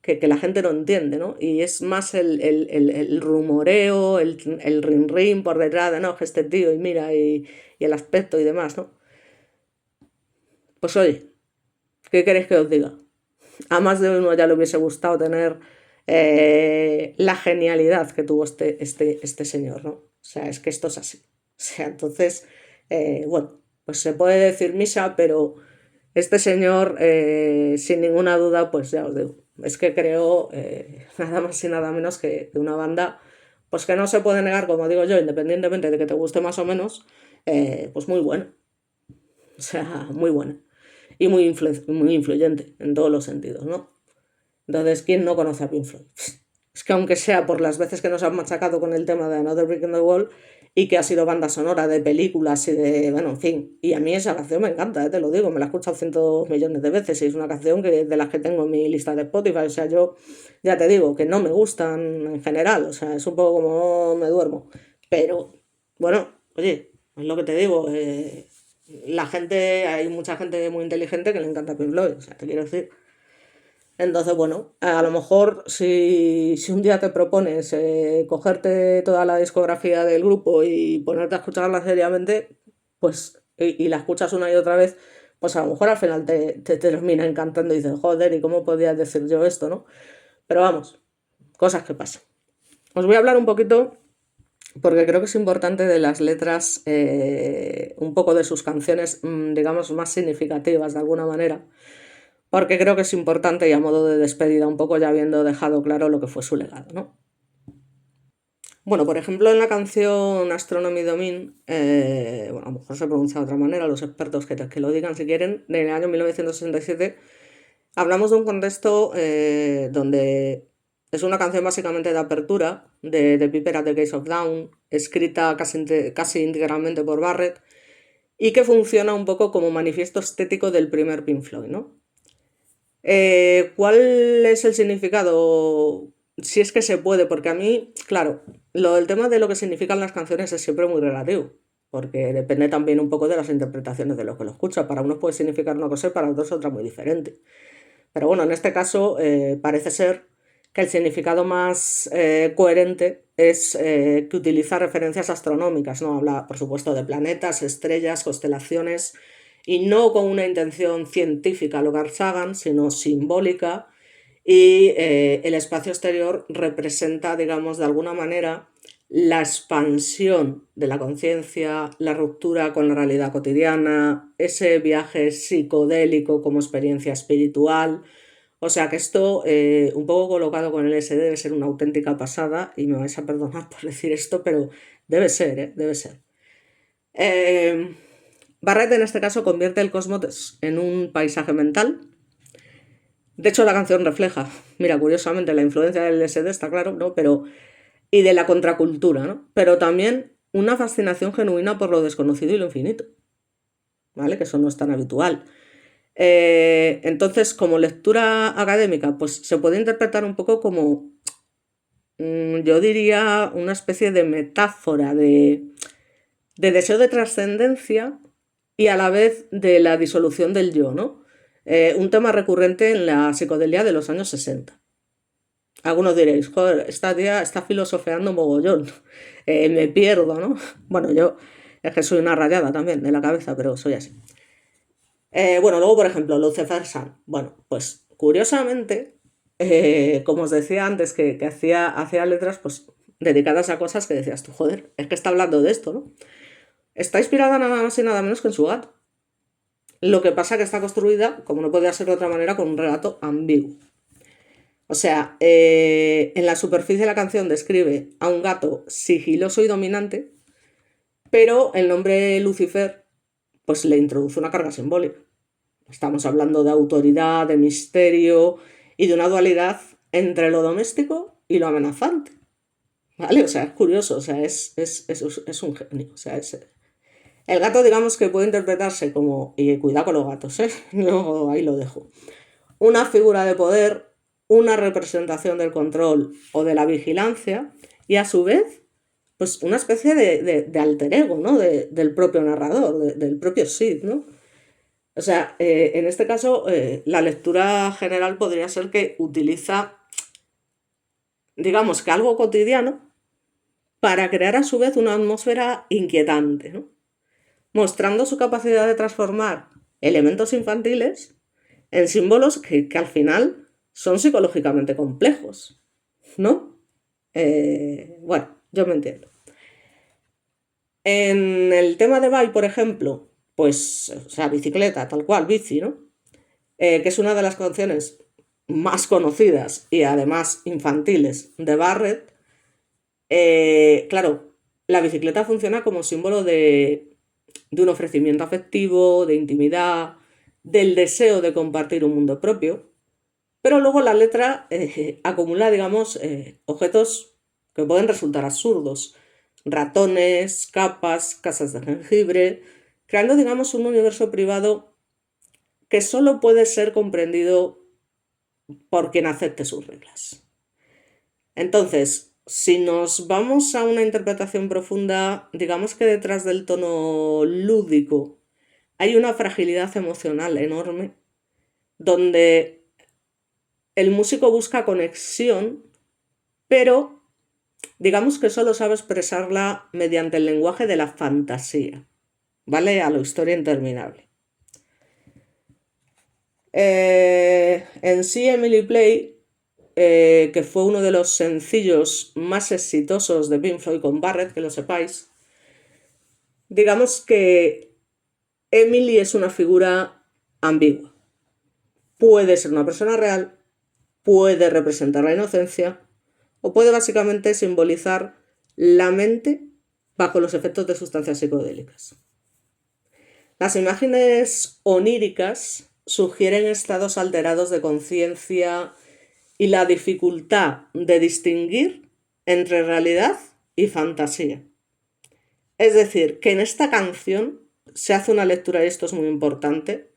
que la gente no entiende, ¿no? Y es más el rumoreo, el rin por detrás de, no, que este tío, y mira, y el aspecto y demás, ¿no? Pues oye, ¿qué queréis que os diga? A más de uno ya le hubiese gustado tener la genialidad que tuvo este señor, ¿no? O sea, es que esto es así. O sea, entonces, bueno, pues se puede decir misa, pero este señor, sin ninguna duda, pues ya os digo, es que creó nada más y nada menos que una banda, pues que no se puede negar, como digo yo, independientemente de que te guste más o menos, pues muy buena. O sea, muy buena. Y muy influyente en todos los sentidos, ¿no? Entonces, ¿quién no conoce a Pink Floyd? Es que aunque sea por las veces que nos han machacado con el tema de Another Brick in the Wall y que ha sido banda sonora de películas y de, bueno, en fin. Y a mí esa canción me encanta, te lo digo, me la he escuchado cientos millones de veces y es una canción de las que tengo en mi lista de Spotify. O sea, yo ya te digo que no me gustan en general, o sea, es un poco como me duermo. Pero, bueno, oye, es lo que te digo, la gente, hay mucha gente muy inteligente que le encanta Pink Floyd, o sea, te quiero decir. Entonces, bueno, a lo mejor si un día te propones cogerte toda la discografía del grupo y ponerte a escucharla seriamente, pues, y la escuchas una y otra vez, pues a lo mejor al final te termina encantando y dices, joder, ¿y cómo podías decir yo esto, no? Pero vamos, cosas que pasan. Os voy a hablar un poquito, porque creo que es importante, de las letras, un poco de sus canciones, digamos, más significativas de alguna manera, porque creo que es importante y a modo de despedida, un poco ya habiendo dejado claro lo que fue su legado, ¿no? Bueno, por ejemplo, en la canción Astronomy Domine, bueno, a lo mejor se pronuncia de otra manera, los expertos que lo digan si quieren, del año 1967, hablamos de un contexto donde es una canción básicamente de apertura de Piper at the Gates of Dawn, escrita casi íntegramente por Barrett, y que funciona un poco como manifiesto estético del primer Pink Floyd, ¿no? ¿Cuál es el significado? Si es que se puede, porque a mí, claro, el tema de lo que significan las canciones es siempre muy relativo, porque depende también un poco de las interpretaciones de los que lo escucha. Para unos puede significar una cosa y para otros otra muy diferente. Pero bueno, en este caso parece ser que el significado más coherente es que utiliza referencias astronómicas, ¿no? Habla, por supuesto, de planetas, estrellas, constelaciones, y no con una intención científica, lo Carl Sagan, sino simbólica, y el espacio exterior representa, digamos, de alguna manera la expansión de la conciencia, la ruptura con la realidad cotidiana, ese viaje psicodélico como experiencia espiritual. O sea que esto, un poco colocado con el LSD, debe ser una auténtica pasada, y me vais a perdonar por decir esto, pero debe ser, ¿eh? Debe ser. Eh, Barrett en este caso convierte el cosmos en un paisaje mental. De hecho, la canción refleja, mira, curiosamente, la influencia del LSD, está claro, ¿no? Pero, y de la contracultura, ¿no? Pero también una fascinación genuina por lo desconocido y lo infinito, ¿vale? Que eso no es tan habitual. Entonces, como lectura académica, pues se puede interpretar un poco como, yo diría, una especie de metáfora de deseo de trascendencia y a la vez de la disolución del yo, ¿no? Un tema recurrente en la psicodelia de los años 60. Algunos diréis, joder, esta tía está filosofeando mogollón, me pierdo, ¿no? Bueno, yo es que soy una rayada también de la cabeza, pero soy así. Bueno, luego, por ejemplo, Lucifer Sun. Bueno, pues curiosamente, como os decía antes, que hacía letras pues dedicadas a cosas que decías tú, joder, es que está hablando de esto, ¿no? Está inspirada nada más y nada menos que en su gato. Lo que pasa que está construida, como no podía ser de otra manera, con un relato ambiguo. O sea, en la superficie de la canción describe a un gato sigiloso y dominante, pero el nombre Lucifer pues le introduce una carga simbólica. Estamos hablando de autoridad, de misterio y de una dualidad entre lo doméstico y lo amenazante. ¿vale? O sea, es curioso, o sea, es un genio. O sea, el gato, digamos que puede interpretarse como, y cuidado con los gatos, ¿eh? Luego ahí lo dejo, una figura de poder, una representación del control o de la vigilancia, y a su vez, pues una especie de alter ego, ¿no? Del propio narrador, del propio Sid, ¿no? O sea, en este caso, la lectura general podría ser que utiliza, digamos que algo cotidiano, para crear a su vez una atmósfera inquietante, ¿no? Mostrando su capacidad de transformar elementos infantiles en símbolos que al final son psicológicamente complejos, ¿no? Bueno, yo me entiendo. En el tema de Bye, por ejemplo, pues, o sea, bicicleta, tal cual, bici, ¿no? Que es una de las canciones más conocidas y además infantiles de Barrett. Claro, la bicicleta funciona como símbolo de un ofrecimiento afectivo, de intimidad, del deseo de compartir un mundo propio, pero luego la letra acumula, digamos, objetos que pueden resultar absurdos. Ratones, capas, casas de jengibre, creando, digamos, un universo privado que solo puede ser comprendido por quien acepte sus reglas. Entonces, si nos vamos a una interpretación profunda, digamos que detrás del tono lúdico hay una fragilidad emocional enorme, donde el músico busca conexión, pero digamos que solo sabe expresarla mediante el lenguaje de la fantasía, ¿vale? A la historia interminable. En sí, Emily Play, que fue uno de los sencillos más exitosos de Pink Floyd con Barrett, que lo sepáis, digamos que Emily es una figura ambigua. Puede ser una persona real, puede representar la inocencia o puede básicamente simbolizar la mente bajo los efectos de sustancias psicodélicas. Las imágenes oníricas sugieren estados alterados de conciencia y la dificultad de distinguir entre realidad y fantasía. Es decir, que en esta canción se hace una lectura, y esto es muy importante,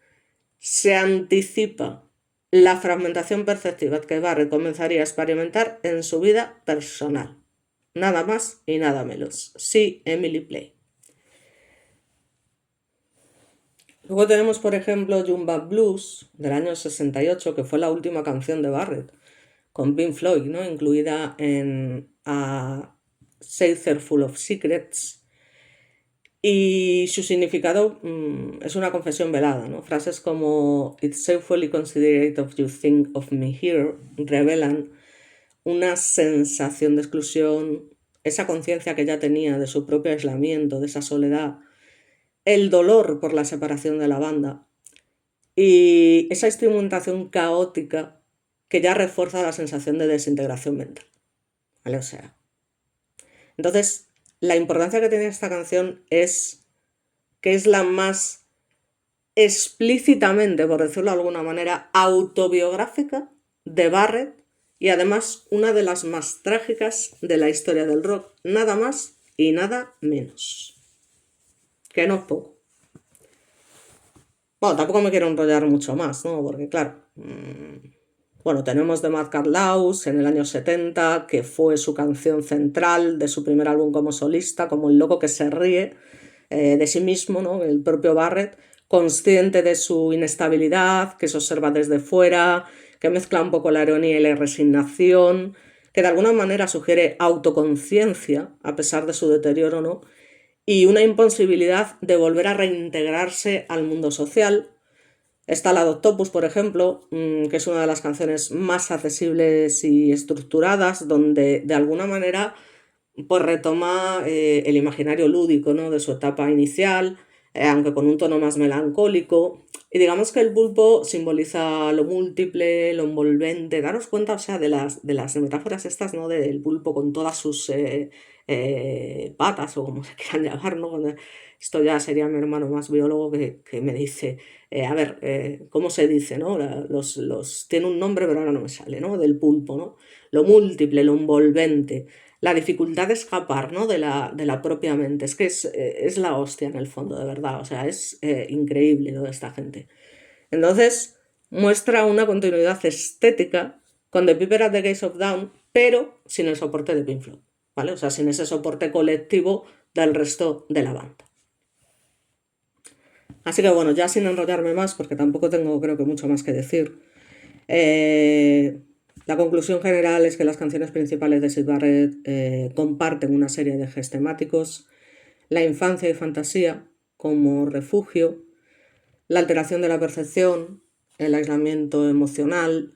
se anticipa la fragmentación perceptiva que Barrett comenzaría a experimentar en su vida personal. Nada más y nada menos. Sí, Emily Play. Luego tenemos, por ejemplo, Jumba Blues del año 68, que fue la última canción de Barrett, con Pink Floyd, ¿no? Incluida en A Seither Full of Secrets. Y su significado es una confesión velada, ¿no? Frases como "It's so fully considerate of you think of me here" revelan una sensación de exclusión, esa conciencia que ya tenía de su propio aislamiento, de esa soledad, el dolor por la separación de la banda y esa instrumentación caótica que ya refuerza la sensación de desintegración mental, ¿vale? O sea, entonces la importancia que tiene esta canción es que es la más explícitamente, por decirlo de alguna manera, autobiográfica de Barrett y además una de las más trágicas de la historia del rock, nada más y nada menos. Que no es poco. Bueno, tampoco me quiero enrollar mucho más, ¿no? Porque claro, bueno, tenemos The Mad Cat Laws en el año 70, que fue su canción central de su primer álbum como solista, como el loco que se ríe de sí mismo, ¿no? El propio Barrett, consciente de su inestabilidad, que se observa desde fuera, que mezcla un poco la ironía y la resignación, que de alguna manera sugiere autoconciencia, a pesar de su deterioro, ¿no? Y una imposibilidad de volver a reintegrarse al mundo social. Está la de Octopus, por ejemplo, que es una de las canciones más accesibles y estructuradas, donde de alguna manera pues retoma el imaginario lúdico, ¿no? De su etapa inicial, aunque con un tono más melancólico. Y digamos que el pulpo simboliza lo múltiple, lo envolvente. Daros cuenta, o sea, de las metáforas estas, ¿no? Del pulpo con todas sus patas, o como se quieran llamar, ¿no? Esto ya sería mi hermano más biólogo que me dice, a ver, ¿cómo se dice, no? Tiene un nombre, pero ahora no me sale, ¿no? Del pulpo, ¿no? Lo múltiple, lo envolvente. la dificultad de escapar, ¿no? de la propia mente. Es que es la hostia en el fondo, de verdad. O sea, es increíble lo de esta gente. Entonces, muestra una continuidad estética con The Piper at the Gates of Dawn, pero sin el soporte de Pink Floyd, ¿vale? O sea, sin ese soporte colectivo del resto de la banda. Así que bueno, ya sin enrollarme más, porque tampoco tengo creo que mucho más que decir, la conclusión general es que las canciones principales de Syd Barrett comparten una serie de ejes temáticos: la infancia y fantasía como refugio, la alteración de la percepción, el aislamiento emocional,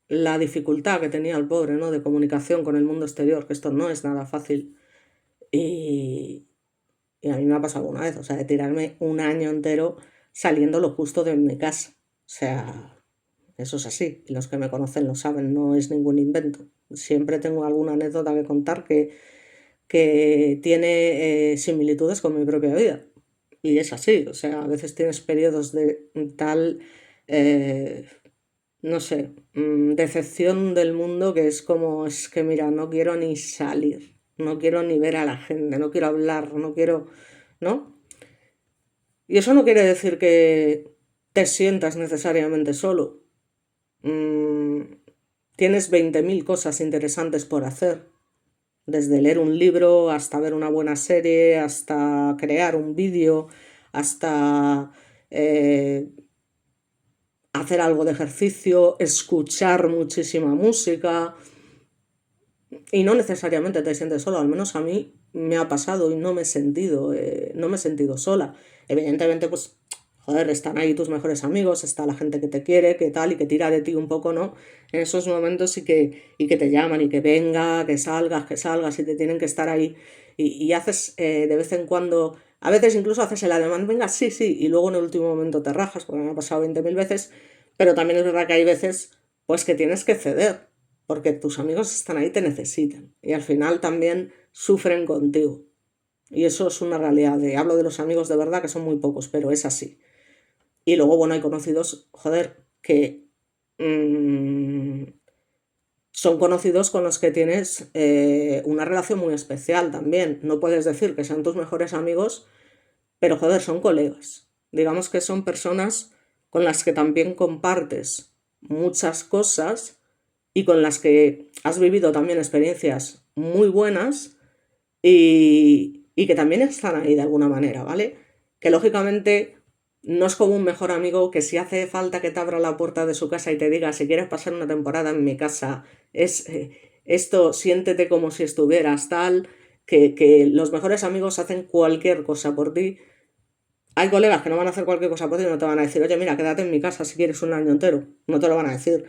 la dificultad que tenía el pobre, ¿no? de comunicación con el mundo exterior, que esto no es nada fácil. Y, y a mí me ha pasado alguna vez, o sea, de tirarme un año entero saliendo lo justo de mi casa. O sea, eso es así, y los que me conocen lo saben, no es ningún invento. Siempre tengo alguna anécdota que contar que tiene similitudes con mi propia vida. Y es así, o sea, a veces tienes periodos de tal, eh, no sé, decepción del mundo que es como, es que mira, no quiero ni salir, no quiero ni ver a la gente, no quiero hablar, no quiero, ¿no? Y eso no quiere decir que te sientas necesariamente solo. Mm, Tienes 20.000 cosas interesantes por hacer, desde leer un libro hasta ver una buena serie, hasta crear un vídeo, hasta eh, hacer algo de ejercicio, escuchar muchísima música. Y no necesariamente te sientes solo, al menos a mí me ha pasado y no me he sentido sola. Evidentemente, pues, joder, están ahí tus mejores amigos, está la gente que te quiere, que tal, y que tira de ti un poco, ¿no? En esos momentos y que te llaman y que venga, que salgas y te tienen que estar ahí. Y haces de vez en cuando, a veces incluso haces el ademán, venga, sí, sí, y luego en el último momento te rajas, porque me ha pasado 20.000 veces, pero también es verdad que hay veces, pues, que tienes que ceder porque tus amigos están ahí, te necesitan y al final también sufren contigo. Y eso es una realidad. Hablo de los amigos de verdad, que son muy pocos, pero es así. Y luego, bueno, hay conocidos, joder, que mm, son conocidos con los que tienes una relación muy especial también. No puedes decir que sean tus mejores amigos, pero joder, son colegas. Digamos que son personas con las que también compartes muchas cosas y con las que has vivido también experiencias muy buenas y que también están ahí de alguna manera, ¿vale? Que lógicamente no es como un mejor amigo que si hace falta que te abra la puerta de su casa y te diga, si quieres pasar una temporada en mi casa, es esto, siéntete como si estuvieras tal, que los mejores amigos hacen cualquier cosa por ti. Hay colegas que no van a hacer cualquier cosa por ti y no te van a decir, oye, mira, quédate en mi casa si quieres un año entero. No te lo van a decir,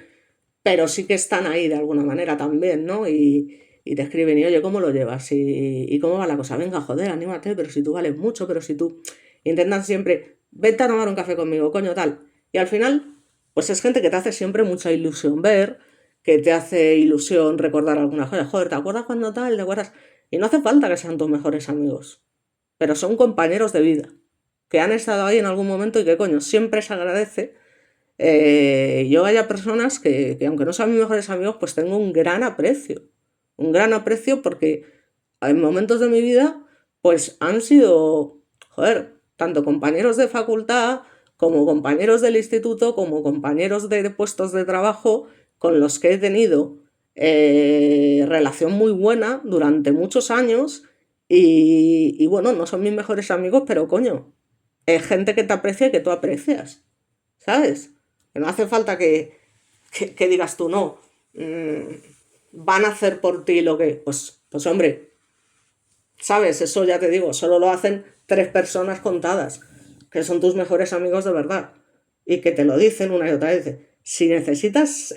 pero sí que están ahí de alguna manera también, ¿no? Y te escriben, y oye, ¿cómo lo llevas? ¿Y cómo va la cosa? Venga, joder, anímate, pero si tú vales mucho, pero si tú intentan siempre, vete a tomar un café conmigo, coño, tal. Y al final, pues es gente que te hace siempre mucha ilusión ver, que te hace ilusión recordar algunas cosas. Joder, ¿te acuerdas cuando tal? ¿Te acuerdas? Y no hace falta que sean tus mejores amigos, pero son compañeros de vida, que han estado ahí en algún momento y que, coño, siempre se agradece yo haya personas que aunque no sean mis mejores amigos, pues tengo un gran aprecio porque en momentos de mi vida, pues han sido, joder, tanto compañeros de facultad como compañeros del instituto, como compañeros de puestos de trabajo con los que he tenido relación muy buena durante muchos años y bueno, no son mis mejores amigos, pero coño, es gente que te aprecia y que tú aprecias, ¿sabes? Que no hace falta que digas tú, no, van a hacer por ti lo que, pues hombre, ¿sabes? Eso ya te digo, solo lo hacen 3 personas contadas, que son tus mejores amigos de verdad, y que te lo dicen una y otra vez. Si necesitas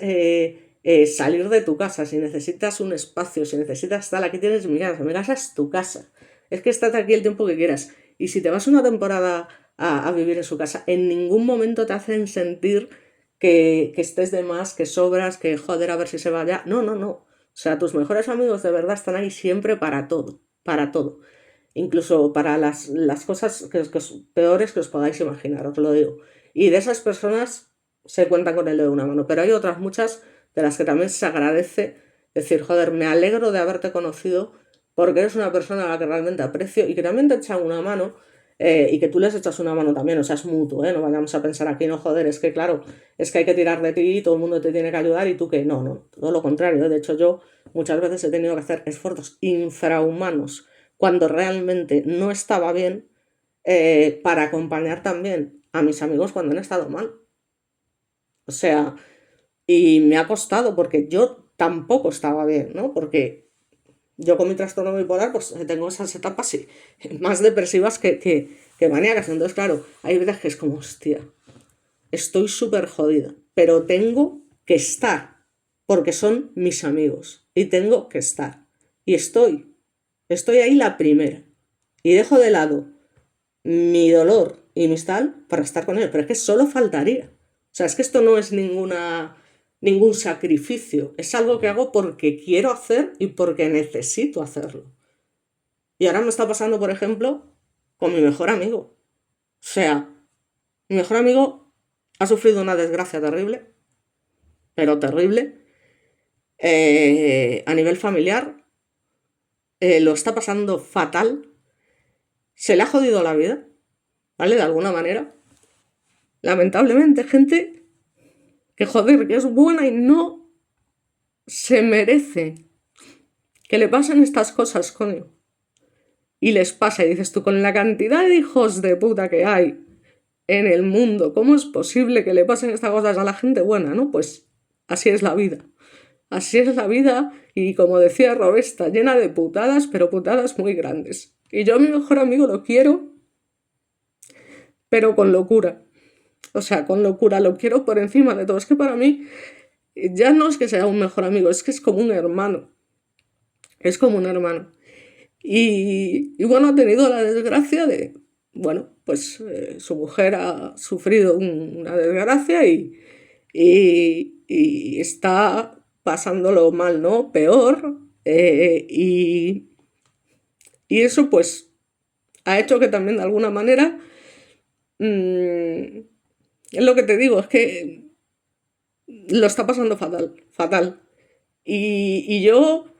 salir de tu casa, si necesitas un espacio, si necesitas tal, aquí tienes mi casa es tu casa. Es que estate aquí el tiempo que quieras. Y si te vas una temporada a vivir en su casa, en ningún momento te hacen sentir que estés de más, que sobras, que joder, a ver si se vaya. No, no, no. O sea, tus mejores amigos de verdad están ahí siempre para todo, para todo. Incluso para las cosas peores que os podáis imaginar, os lo digo. Y de esas personas se cuentan con el dedo de una mano, pero hay otras muchas de las que también se agradece Decir, joder, me alegro de haberte conocido porque eres una persona a la que realmente aprecio y que también te echa una mano y que tú les echas una mano también, o sea, es mutuo, ¿eh? No vayamos a pensar aquí, no, joder, es que claro, es que hay que tirar de ti, todo el mundo te tiene que ayudar y tú que no, no, todo lo contrario, ¿eh? De hecho yo muchas veces he tenido que hacer esfuerzos infrahumanos cuando realmente no estaba bien para acompañar también a mis amigos cuando han estado mal. O sea, y me ha costado porque yo tampoco estaba bien, ¿no? Porque yo con mi trastorno bipolar pues tengo esas etapas sí, más depresivas que maníacas. Entonces, claro, hay veces que es como, hostia, estoy súper jodida, pero tengo que estar porque son mis amigos y tengo que estar. Y estoy ahí la primera. Y dejo de lado mi dolor y mi tal para estar con ellos. Pero es que solo faltaría. O sea, es que esto no es ningún sacrificio. Es algo que hago porque quiero hacer y porque necesito hacerlo. Y ahora me está pasando, por ejemplo, con mi mejor amigo. O sea, mi mejor amigo ha sufrido una desgracia terrible, pero terrible, a nivel familiar. Lo está pasando fatal. Se le ha jodido la vida, ¿vale? De alguna manera. Lamentablemente, gente que joder, que es buena y no se merece que le pasen estas cosas, coño. Y les pasa, y dices tú, con la cantidad de hijos de puta que hay en el mundo, ¿cómo es posible que le pasen estas cosas a la gente buena, no? Pues así es la vida. Así es la vida, y como decía Robesta, llena de putadas, pero putadas muy grandes. Y yo a mi mejor amigo lo quiero, pero con locura. O sea, con locura, lo quiero por encima de todo. Es que para mí ya no es que sea un mejor amigo, es que es como un hermano. Es como un hermano. Y bueno, ha tenido la desgracia de, bueno, pues su mujer ha sufrido una desgracia y está pasándolo mal, ¿no? Peor. Y eso pues ha hecho que también de alguna manera, es lo que te digo, es que lo está pasando fatal, fatal. Y yo,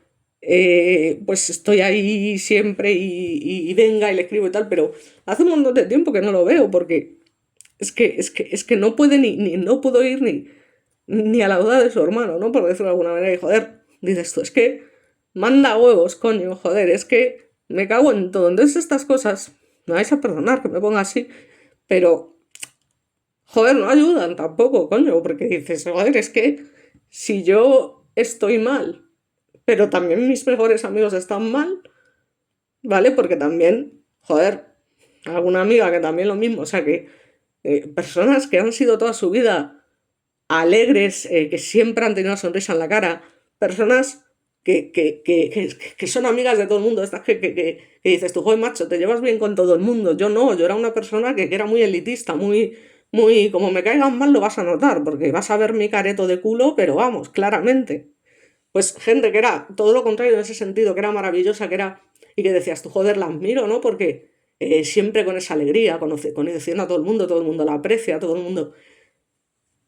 pues estoy ahí siempre y venga y le escribo y tal, pero hace un montón de tiempo que no lo veo porque es que no puede no puedo ir ni a la boda de su hermano, ¿no? Por decirlo de alguna manera. Y joder, dices tú, es que manda huevos, coño, joder, es que me cago en todo. Entonces estas cosas, me vais a perdonar que me ponga así, pero joder, no ayudan tampoco, coño, porque dices, joder, es que si yo estoy mal, pero también mis mejores amigos están mal, ¿vale? Porque también, joder, alguna amiga que también lo mismo, o sea que personas que han sido toda su vida alegres, que siempre han tenido una sonrisa en la cara, personas que son amigas de todo el mundo, estas que dices tú, joder, macho, te llevas bien con todo el mundo. Yo no, yo era una persona que era muy elitista, muy, como me caigan mal lo vas a notar, porque vas a ver mi careto de culo, pero vamos, claramente. Pues gente que era todo lo contrario en ese sentido, que era maravillosa, que era, y que decías tú, joder, la admiro, ¿no? Porque siempre con esa alegría, conociendo a todo el mundo la aprecia, todo el mundo.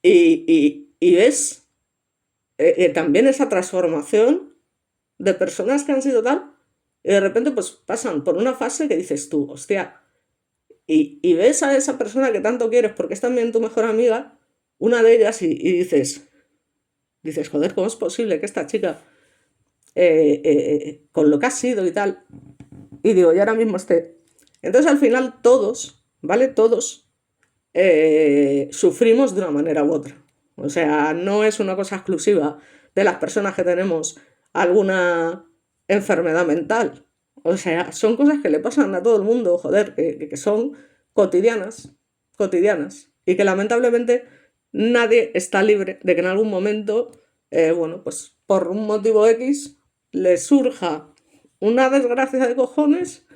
Y ves también esa transformación de personas que han sido tal, y de repente pues pasan por una fase que dices tú, hostia, y ves a esa persona que tanto quieres porque es también tu mejor amiga, una de ellas, y dices, joder, ¿cómo es posible que esta chica, con lo que ha sido y tal, y digo, y ahora mismo esté? Entonces al final todos, ¿vale? Todos sufrimos de una manera u otra. O sea, no es una cosa exclusiva de las personas que tenemos alguna enfermedad mental. O sea, son cosas que le pasan a todo el mundo, joder, que son cotidianas, cotidianas. Y que lamentablemente nadie está libre de que en algún momento, bueno, pues por un motivo X, le surja una desgracia de cojones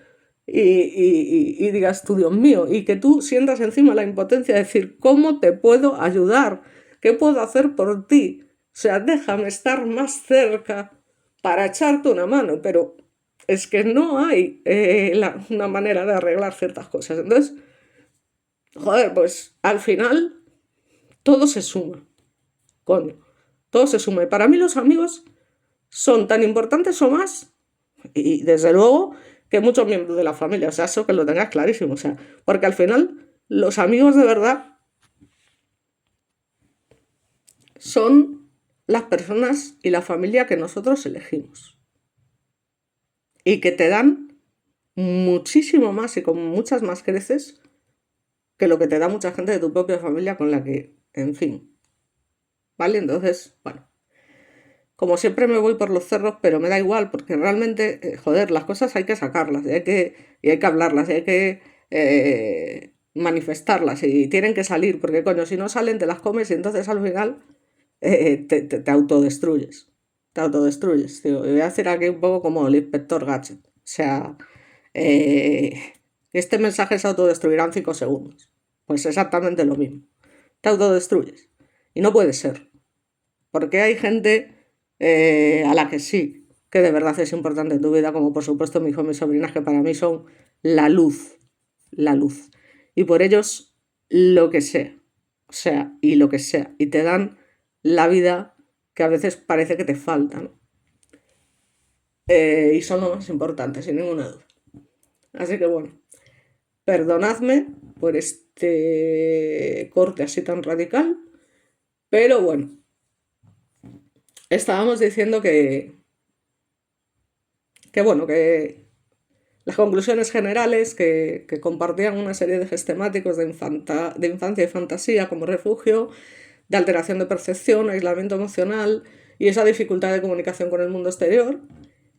y digas tú, Dios mío, y que tú sientas encima la impotencia de decir, ¿cómo te puedo ayudar? ¿Qué puedo hacer por ti? O sea, déjame estar más cerca para echarte una mano, pero es que no hay una manera de arreglar ciertas cosas. Entonces, joder, pues al final todo se suma, coño, todo se suma. Y para mí los amigos son tan importantes o más, y desde luego que muchos miembros de la familia, o sea, eso que lo tengas clarísimo, o sea, porque al final los amigos de verdad son las personas y la familia que nosotros elegimos y que te dan muchísimo más y con muchas más creces que lo que te da mucha gente de tu propia familia con la que, en fin, ¿vale? Entonces, bueno, como siempre me voy por los cerros, pero me da igual, porque realmente, joder, las cosas hay que sacarlas, y hay que hablarlas, y hay que manifestarlas, y tienen que salir, porque coño, si no salen te las comes y entonces al final te autodestruyes. Te autodestruyes, tío. Y voy a decir aquí un poco como el inspector Gadget. O sea, eh, este mensaje se autodestruirá en 5 segundos. Pues exactamente lo mismo. Te autodestruyes. Y no puede ser. Porque hay gente a la que sí, que de verdad es importante en tu vida, como por supuesto mi hijo y mis sobrinas, que para mí son la luz. La luz. Y por ellos, lo que sea. O sea, y lo que sea. Y te dan la vida que a veces parece que te falta, ¿no? Y son lo más importante, sin ninguna duda. Así que bueno, perdonadme por este corte así tan radical, pero bueno, estábamos diciendo que bueno, que las conclusiones generales que compartían una serie de ejes temáticos de infancia y fantasía como refugio, de alteración de percepción, aislamiento emocional y esa dificultad de comunicación con el mundo exterior.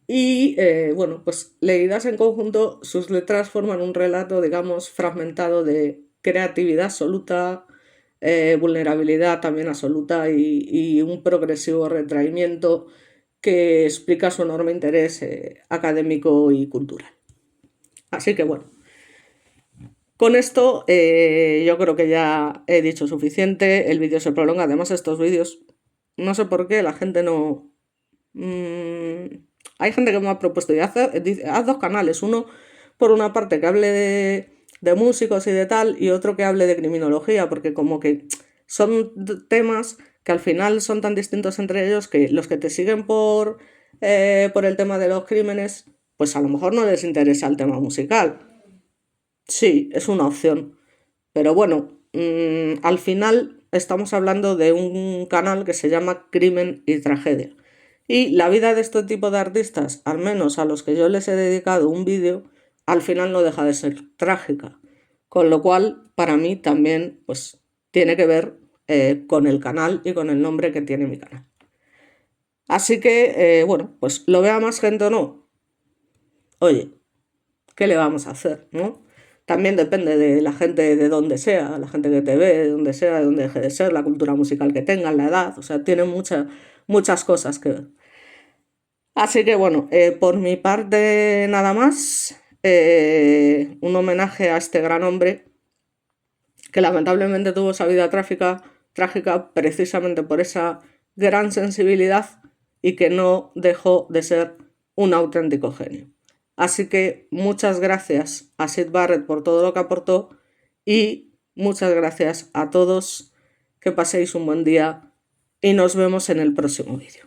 Y bueno, pues leídas en conjunto, sus letras forman un relato, digamos, fragmentado de creatividad absoluta, vulnerabilidad también absoluta y un progresivo retraimiento que explica su enorme interés académico y cultural. Así que bueno, con esto yo creo que ya he dicho suficiente, el vídeo se prolonga, además estos vídeos, no sé por qué la gente no... hay gente que me ha propuesto, y haz 2 canales, uno por una parte que hable de músicos y de tal, y otro que hable de criminología, porque como que son temas que al final son tan distintos entre ellos que los que te siguen por el tema de los crímenes, pues a lo mejor no les interesa el tema musical. Sí, es una opción. Pero bueno, al final estamos hablando de un canal que se llama Crimen y Tragedia. Y la vida de este tipo de artistas, al menos a los que yo les he dedicado un vídeo, al final no deja de ser trágica. Con lo cual, para mí también, pues, tiene que ver con el canal y con el nombre que tiene mi canal. Así que, bueno, pues lo vea más gente o no. Oye, ¿qué le vamos a hacer, no? También depende de la gente de donde sea, la gente que te ve, de donde sea, de donde deje de ser, la cultura musical que tengan, la edad, o sea, tiene muchas cosas que ver. Así que bueno, por mi parte nada más, un homenaje a este gran hombre que lamentablemente tuvo esa vida trágica precisamente por esa gran sensibilidad y que no dejó de ser un auténtico genio. Así que muchas gracias a Syd Barrett por todo lo que aportó y muchas gracias a todos, que paséis un buen día y nos vemos en el próximo vídeo.